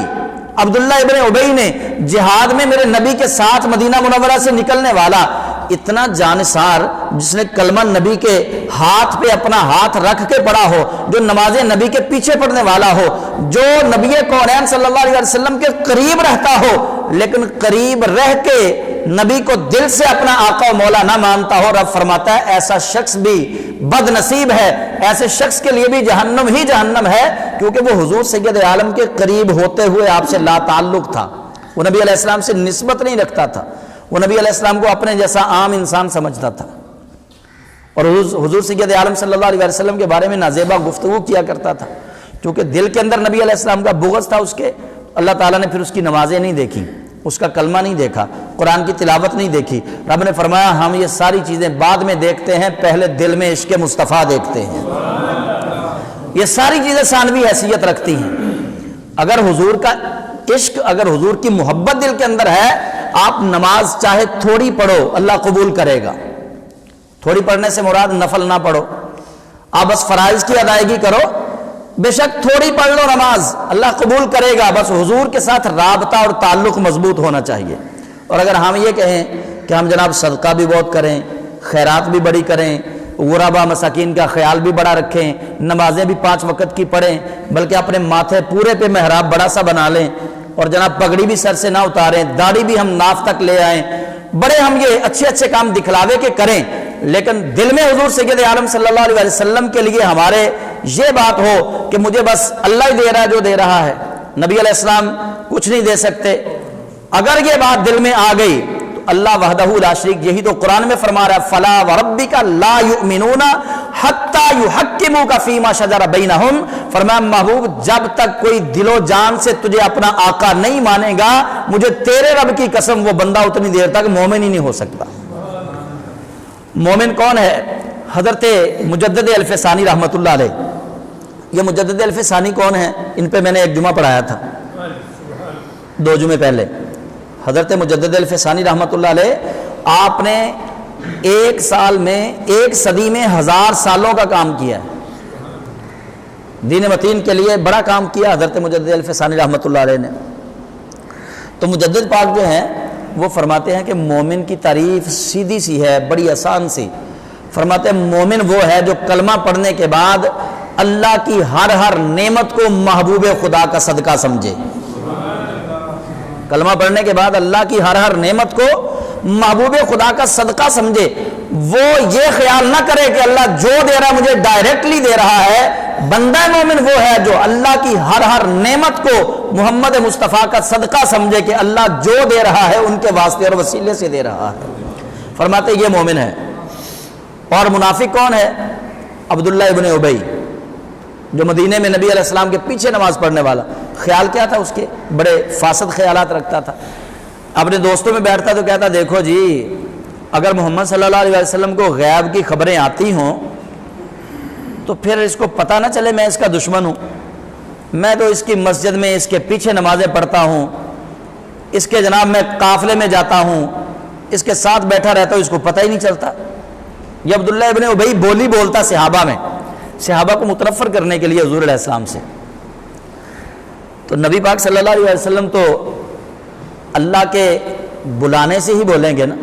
Speaker 1: عبداللہ ابن ابی نے جہاد میں میرے نبی کے ساتھ مدینہ منورہ سے نکلنے والا، اتنا جانثار جس نے کلمہ نبی کے ہاتھ پہ اپنا ہاتھ رکھ کے پڑھا ہو، جو نمازیں نبی کے پیچھے پڑھنے والا ہو، جو نبی کونین صلی اللہ علیہ وسلم کے قریب رہتا ہو، لیکن قریب رہ کے نبی کو دل سے اپنا آقا و مولا نہ مانتا ہو، رب فرماتا ہے ایسا شخص بھی بد نصیب ہے، ایسے شخص کے لیے بھی جہنم ہی جہنم ہے، کیونکہ وہ حضور سید عالم کے قریب ہوتے ہوئے آپ سے لا تعلق تھا، وہ نبی علیہ السلام سے نسبت نہیں رکھتا تھا، وہ نبی علیہ السلام کو اپنے جیسا عام انسان سمجھتا تھا، اور حضور سید عالم صلی اللہ علیہ وسلم کے بارے میں نازیبا گفتگو کیا کرتا تھا، کیونکہ دل کے اندر نبی علیہ السلام کا بغض تھا اس کے۔ اللہ تعالیٰ نے پھر اس کی نمازیں نہیں دیکھی، اس کا کلمہ نہیں دیکھا، قرآن کی تلاوت نہیں دیکھی۔ رب نے فرمایا ہم یہ ساری چیزیں بعد میں دیکھتے ہیں، پہلے دل میں عشق مصطفیٰ دیکھتے ہیں۔ یہ ساری چیزیں ثانوی حیثیت رکھتی ہیں۔ اگر حضور کا عشق، اگر حضور کی محبت دل کے اندر ہے، آپ نماز چاہے تھوڑی پڑھو، اللہ قبول کرے گا۔ تھوڑی پڑھنے سے مراد نفل نہ پڑھو، آپ بس فرائض کی ادائیگی کرو، بے شک تھوڑی پڑھ لو نماز، اللہ قبول کرے گا، بس حضور کے ساتھ رابطہ اور تعلق مضبوط ہونا چاہیے۔ اور اگر ہم یہ کہیں کہ ہم جناب صدقہ بھی بہت کریں، خیرات بھی بڑی کریں، غربا مساکین کا خیال بھی بڑا رکھیں، نمازیں بھی 5 وقت کی پڑھیں، بلکہ اپنے ماتھے پورے پہ محراب بڑا سا بنا لیں، اور جناب پگڑی بھی سر سے نہ اتاریں، داڑھی بھی ہم ناف تک لے آئیں، بڑے ہم یہ اچھے اچھے کام دکھلاوے کے کریں، لیکن دل میں حضور سید عالم صلی اللہ علیہ وسلم کے لیے ہمارے یہ بات ہو کہ مجھے بس اللہ ہی دے رہا ہے جو دے رہا ہے، نبی علیہ السلام کچھ نہیں دے سکتے، اگر یہ بات دل میں آ گئی تو اللہ وحدہ لا شریک، یہی تو قرآن میں فرما رہا ہے فلا وربک لا یؤمنون حتی یحکموک فیما شجر بینہم، فرمایا محبوب جب تک کوئی دل و جان سے تجھے اپنا آقا نہیں مانے گا، مجھے تیرے رب کی قسم وہ بندہ اتنی دیر تک مومن ہی نہیں ہو سکتا۔ مومن کون ہے؟ حضرت مجدد الف ثانی رحمۃ اللہ علیہ۔ یہ مجدد الف ثانی کون ہے؟ ان پہ میں نے ایک جمعہ پڑھایا تھا 2 جمعے پہلے۔ حضرت مجدد الف ثانی رحمۃ اللہ علیہ، آپ نے 1 سال میں 1 صدی میں 1000 سالوں کا کام کیا ہے، دین متین کے لیے بڑا کام کیا حضرت مجدد الف ثانی رحمۃ اللہ علیہ نے۔ تو مجدد پاک جو ہیں وہ فرماتے ہیں کہ مومن کی تعریف سیدھی سی ہے، بڑی آسان سی۔ فرماتے ہیں مومن وہ ہے جو کلمہ پڑھنے کے بعد اللہ کی ہر نعمت کو محبوب خدا کا صدقہ سمجھے۔ کلمہ پڑھنے کے بعد اللہ کی ہر نعمت کو محبوب خدا کا صدقہ سمجھے، وہ یہ خیال نہ کرے کہ اللہ جو دے رہا ہے مجھے ڈائریکٹلی دے رہا ہے۔ بندہ مومن وہ ہے جو اللہ کی ہر نعمت کو محمد مصطفیٰ کا صدقہ سمجھے کہ اللہ جو دے رہا ہے ان کے واسطے اور وسیلے سے دے رہا ہے۔ فرماتے یہ مومن ہے۔ اور منافق کون ہے؟ عبداللہ ابن ابی، جو مدینے میں نبی علیہ السلام کے پیچھے نماز پڑھنے والا۔ خیال کیا تھا اس کے؟ بڑے فاسد خیالات رکھتا تھا، اپنے دوستوں میں بیٹھتا تو کہتا دیکھو جی اگر محمد صلی اللہ علیہ وسلم کو غیب کی خبریں آتی ہوں تو پھر اس کو پتہ نہ چلے میں اس کا دشمن ہوں، میں تو اس کی مسجد میں اس کے پیچھے نمازیں پڑھتا ہوں، اس کے جناب میں قافلے میں جاتا ہوں، اس کے ساتھ بیٹھا رہتا ہوں، اس کو پتہ ہی نہیں چلتا۔ یہ عبداللہ ابن ابی بولی بولتا صحابہ میں، صحابہ کو متنفر کرنے کے لیے حضور علیہ السلام سے۔ تو نبی پاک صلی اللہ علیہ وسلم تو اللہ کے بلانے سے ہی بولیں گے نا،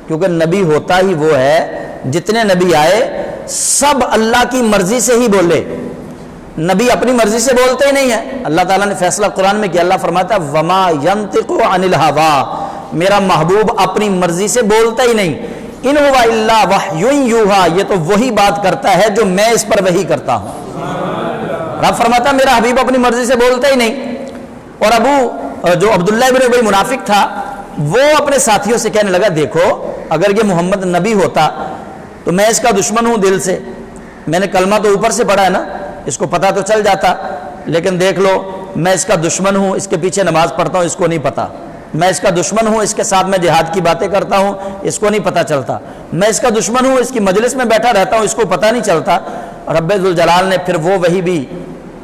Speaker 1: کیونکہ نبی ہوتا ہی وہ ہے، جتنے نبی آئے سب اللہ کی مرضی سے ہی بولے، نبی اپنی مرضی سے بولتے ہی نہیں ہیں۔ اللہ تعالیٰ نے فیصلہ قرآن میں کیا، اللہ فرماتا ہے وما ینطق عن الہوی، میرا محبوب اپنی مرضی سے بولتا ہی نہیں، ان ہوا الا وحی یوحی، یہ تو وہی بات کرتا ہے جو میں اس پر وحی کرتا ہوں۔ رب فرماتا ہے میرا حبیب اپنی مرضی سے بولتا ہی نہیں۔ اور جو عبداللہ ابن ابی منافق تھا وہ اپنے ساتھیوں سے کہنے لگا دیکھو اگر یہ محمد نبی ہوتا تو میں اس کا دشمن ہوں دل سے، میں نے کلمہ تو اوپر سے پڑھا ہے نا، اس کو پتہ تو چل جاتا، لیکن دیکھ لو میں اس کا دشمن ہوں، اس کے پیچھے نماز پڑھتا ہوں، اس کو نہیں پتہ، میں اس کا دشمن ہوں، اس کے ساتھ میں جہاد کی باتیں کرتا ہوں، اس کو نہیں پتہ چلتا، میں اس کا دشمن ہوں، اس کی مجلس میں بیٹھا رہتا ہوں، اس کو پتہ نہیں چلتا۔ رب ذوالجلال نے پھر وہ وحی بھی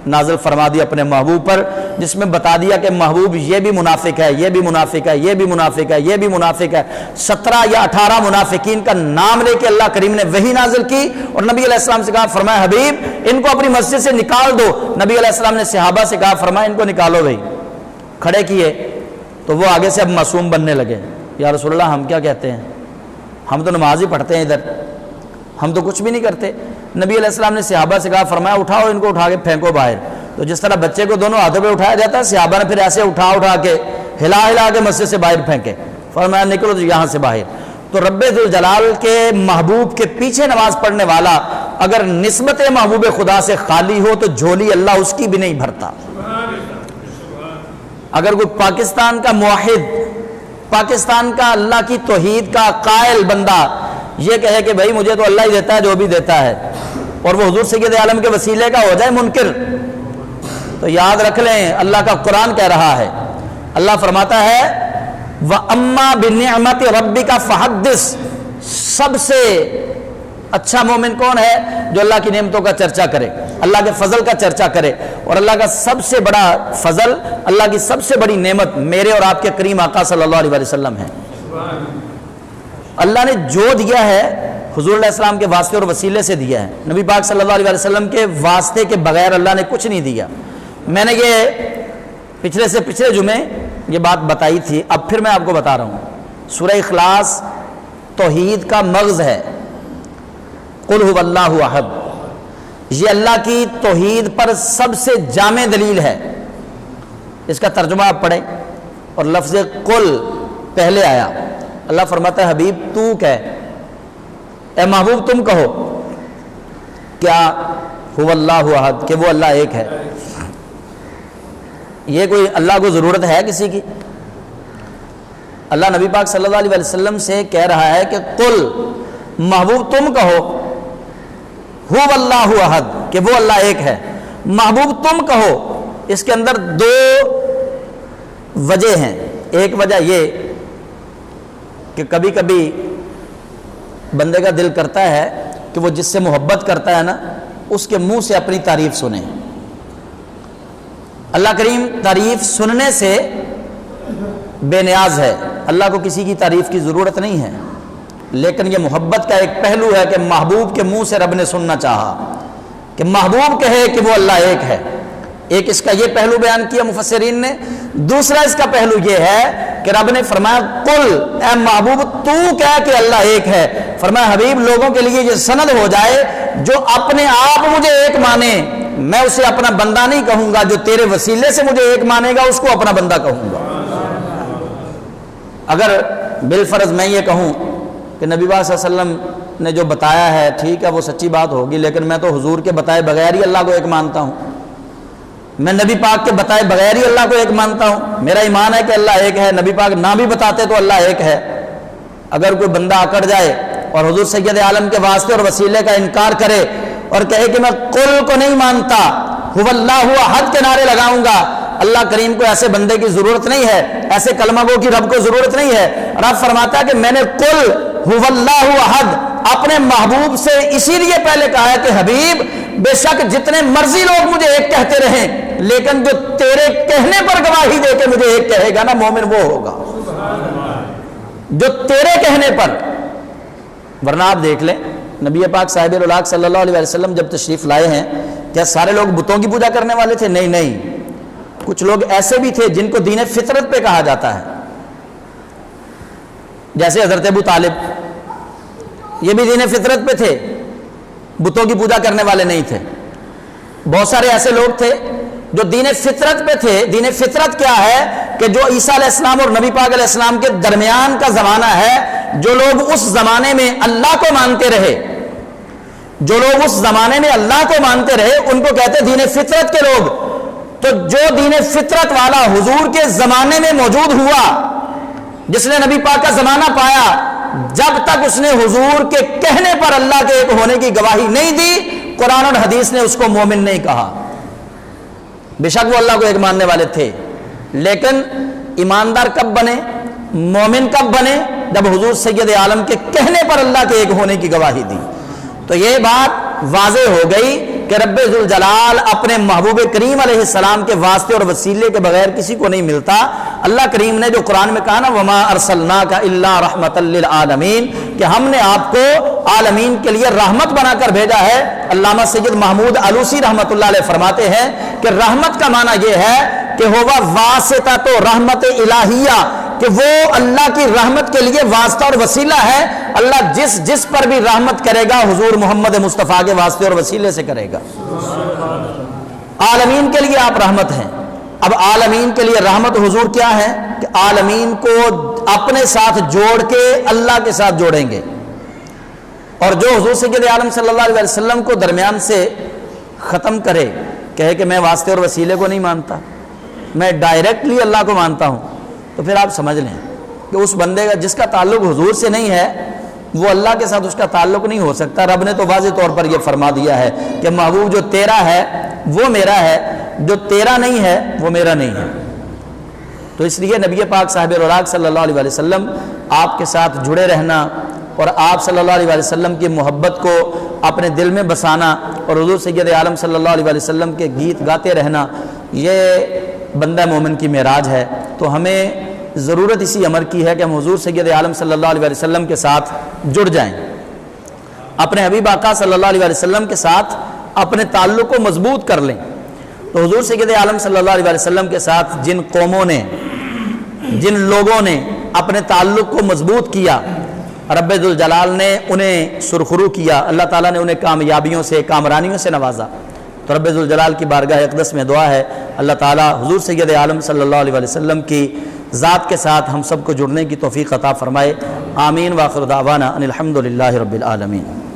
Speaker 1: نازل فرما دی اپنے محبوب پر، جس میں بتا دیا کہ محبوب یہ بھی منافق ہے، یہ بھی منافق ہے، یہ بھی منافق ہے، یہ بھی منافق ہے۔ 17 یا 18 منافقین کا نام لے کے اللہ کریم نے وحی نازل کی اور نبی علیہ السلام سے کہا فرمایا حبیب ان کو اپنی مسجد سے نکال دو۔ نبی علیہ السلام نے صحابہ سے کہا فرمایا ان کو نکالو بھائی، کھڑے کیے تو وہ آگے سے اب معصوم بننے لگے، یا رسول اللہ ہم کیا کہتے ہیں، ہم تو نماز ہی پڑھتے ہیں ادھر، ہم تو کچھ بھی نہیں کرتے۔ نبی علیہ السلام نے صحابہ سے کہا فرمایا اٹھاؤ ان کو، اٹھا کے پھینکو باہر۔ تو جس طرح بچے کو دونوں ہاتھوں پہ اٹھایا جاتا ہے، صحابہ نے پھر ایسے اٹھا کے ہلا کے مسجد سے باہر پھینکے، فرمایا نکلو تو یہاں سے باہر۔ تو رب ذوالجلال کے محبوب کے پیچھے نماز پڑھنے والا اگر نسبت محبوب خدا سے خالی ہو تو جھولی اللہ اس کی بھی نہیں بھرتا۔ اگر کوئی پاکستان کا موحد، پاکستان کا اللہ کی توحید کا قائل بندہ یہ کہے کہ بھائی مجھے تو اللہ ہی دیتا ہے جو بھی دیتا ہے، اور وہ حضور سید عالم کے وسیلے کا ہو جائے منکر، تو یاد رکھ لیں اللہ کا قرآن کہہ رہا ہے، اللہ فرماتا ہے وَأَمَّا بِنِعْمَةِ رَبِّكَ فَحَدِّثْ، سب سے اچھا مومن کون ہے؟ جو اللہ کی نعمتوں کا چرچا کرے، اللہ کے فضل کا چرچا کرے. اور اللہ کا سب سے بڑا فضل، اللہ کی سب سے بڑی نعمت میرے اور آپ کے کریم آقا صلی اللہ علیہ وسلم ہے. اللہ نے جو دیا ہے حضور علیہ السلام کے واسطے اور وسیلے سے دیا ہے. نبی پاک صلی اللہ علیہ وسلم کے واسطے کے بغیر اللہ نے کچھ نہیں دیا. میں نے یہ پچھلے جمعے یہ بات بتائی تھی، اب پھر میں آپ کو بتا رہا ہوں. سورہ اخلاص توحید کا مغز ہے. قل هو اللہ احد، یہ اللہ کی توحید پر سب سے جامع دلیل ہے. اس کا ترجمہ آپ پڑھیں اور لفظ قل پہلے آیا. اللہ فرماتا ہے حبیب تو کہہ، اے محبوب تم کہو کیا هو اللہ احد، کہ وہ اللہ ایک ہے. یہ کوئی اللہ کو ضرورت ہے کسی کی؟ اللہ نبی پاک صلی اللہ علیہ وسلم سے کہہ رہا ہے کہ قل، محبوب تم کہو هو اللہ احد، کہ وہ اللہ ایک ہے. محبوب تم کہو، اس کے اندر دو وجہ ہیں. ایک وجہ یہ کہ کبھی کبھی بندے کا دل کرتا ہے کہ وہ جس سے محبت کرتا ہے نا اس کے منہ سے اپنی تعریف سنے. اللہ کریم تعریف سننے سے بے نیاز ہے، اللہ کو کسی کی تعریف کی ضرورت نہیں ہے. لیکن یہ محبت کا ایک پہلو ہے کہ محبوب کے منہ سے رب نے سننا چاہا کہ محبوب کہے کہ وہ اللہ ایک ہے. ایک اس کا یہ پہلو بیان کیا مفسرین نے. دوسرا اس کا پہلو یہ ہے کہ رب نے فرمایا قل، اے محبوب تو کہہ کہ اللہ ایک ہے. فرمایا حبیب لوگوں کے لیے یہ سند ہو جائے جو اپنے آپ مجھے ایک مانے، میں اسے اپنا بندہ نہیں کہوں گا. جو تیرے وسیلے سے مجھے ایک مانے گا اس کو اپنا بندہ کہوں گا. اگر بالفرض میں یہ کہوں کہ نبی پاک صلی اللہ علیہ وسلم نے جو بتایا ہے ٹھیک ہے وہ سچی بات ہوگی، لیکن میں تو حضور کے بتائے بغیر ہی اللہ کو ایک مانتا ہوں. میں نبی پاک کے بتائے بغیر ہی اللہ کو ایک مانتا ہوں. میرا ایمان ہے کہ اللہ ایک ہے. نبی پاک نہ بھی بتاتے تو اللہ ایک ہے. اگر کوئی بندہ اکڑ جائے اور حضور سید عالم کے واسطے اور وسیلے کا انکار کرے اور کہے کہ میں قل کو نہیں مانتا، هو اللہ احد کے نعرے لگاؤں گا، اللہ کریم کو ایسے بندے کی ضرورت نہیں ہے، ایسے کلمہ گو کی رب کو ضرورت نہیں ہے. رب فرماتا ہے کہ میں نے قل هو اللہ احد اپنے محبوب سے اسی لیے پہلے کہا ہے کہ حبیب بے شک جتنے مرضی لوگ مجھے ایک کہتے رہیں، لیکن جو تیرے کہنے پر گواہی دے کے مجھے ایک کہے گا نا مومن وہ ہوگا جو تیرے کہنے پر. ورنہ آپ دیکھ لیں نبی پاک صاحب الولاق صلی اللہ علیہ وسلم جب تشریف لائے ہیں کیا سارے لوگ بتوں کی پوجا کرنے والے تھے؟ نہیں. کچھ لوگ ایسے بھی تھے جن کو دین فطرت پہ کہا جاتا ہے، جیسے حضرت ابو طالب، یہ بھی دین فطرت پہ تھے، بتوں کی پوجا کرنے والے نہیں تھے. بہت سارے ایسے لوگ تھے جو دین فطرت پہ تھے. دین فطرت کیا ہے کہ جو عیسیٰ علیہ السلام اور نبی پاک علیہ السلام کے درمیان کا زمانہ ہے، جو لوگ اس زمانے میں اللہ کو مانتے رہے، جو لوگ اس زمانے میں اللہ کو مانتے رہے ان کو کہتے دین فطرت کے لوگ. تو جو دین فطرت والا حضور کے زمانے میں موجود ہوا، جس نے نبی پاک کا زمانہ پایا، جب تک اس نے حضور کے کہنے پر اللہ کے ایک ہونے کی گواہی نہیں دی، قرآن اور حدیث نے اس کو مومن نہیں کہا. بے شک وہ اللہ کو ایک ماننے والے تھے، لیکن ایماندار کب بنے، مومن کب بنے؟ جب حضور سید عالم کے کہنے پر اللہ کے ایک ہونے کی گواہی دی. تو یہ بات واضح ہو گئی کہ رب ذوالجلال اپنے محبوب کریم علیہ السلام کے واسطے اور وسیلے کے بغیر کسی کو نہیں ملتا. اللہ کریم نے جو قرآن میں کہا نا وما ارسلناک الا رحمۃ للعالمین، کہ ہم نے آپ کو عالمین کے لیے رحمت بنا کر بھیجا ہے. علامہ سید محمود علوسی رحمۃ اللہ علیہ فرماتے ہیں کہ رحمت کا معنی یہ ہے کہ ہوا واسطہ تو رحمت الہیہ، کہ وہ اللہ کی رحمت کے لیے واسطہ اور وسیلہ ہے. اللہ جس پر بھی رحمت کرے گا حضور محمد مصطفیٰ کے واسطے اور وسیلے سے کرے گا. عالمین کے لیے آپ رحمت ہیں. اب عالمین کے لیے رحمت حضور کیا ہے کہ عالمین کو اپنے ساتھ جوڑ کے اللہ کے ساتھ جوڑیں گے. اور جو حضور سید عالم صلی اللہ علیہ وسلم کو درمیان سے ختم کرے، کہے کہ میں واسطے اور وسیلے کو نہیں مانتا، میں ڈائریکٹلی اللہ کو مانتا ہوں، تو پھر آپ سمجھ لیں کہ اس بندے کا جس کا تعلق حضور سے نہیں ہے وہ اللہ کے ساتھ اس کا تعلق نہیں ہو سکتا. رب نے تو واضح طور پر یہ فرما دیا ہے کہ محبوب جو تیرا ہے وہ میرا ہے، جو تیرا نہیں ہے وہ میرا نہیں ہے. تو اس لیے نبی پاک صاحب الولاق صلی اللہ علیہ وسلم آپ کے ساتھ جڑے رہنا اور آپ صلی اللہ علیہ وسلم کی محبت کو اپنے دل میں بسانا اور حضور سید عالم صلی اللہ علیہ وسلم کے گیت گاتے رہنا، یہ بندہ مومن کی معراج ہے۔ تو ہمیں ضرورت اسی امر کی ہے کہ ہم حضور سید عالم صلی اللہ علیہ وسلم کے ساتھ جڑ جائیں، اپنے حبیب آقا صلی اللہ علیہ وسلم کے ساتھ اپنے تعلق کو مضبوط کر لیں۔ تو حضور سید عالم صلی اللہ علیہ وسلم کے ساتھ جن قوموں نے، جن لوگوں نے اپنے تعلق کو مضبوط کیا، رب ذوالجلال نے انہیں سرخرو کیا، اللہ تعالیٰ نے انہیں کامیابیوں سے، کامرانیوں سے نوازا۔ تو رب ذوالجلال کی بارگاہ اقدس میں دعا ہے اللہ تعالیٰ حضور سید عالم صلی اللہ علیہ وسلم کی ذات کے ساتھ ہم سب کو جڑنے کی توفیق عطا فرمائے۔ آمین۔ وآخر دعوانا ان الحمد للہ رب العالمین۔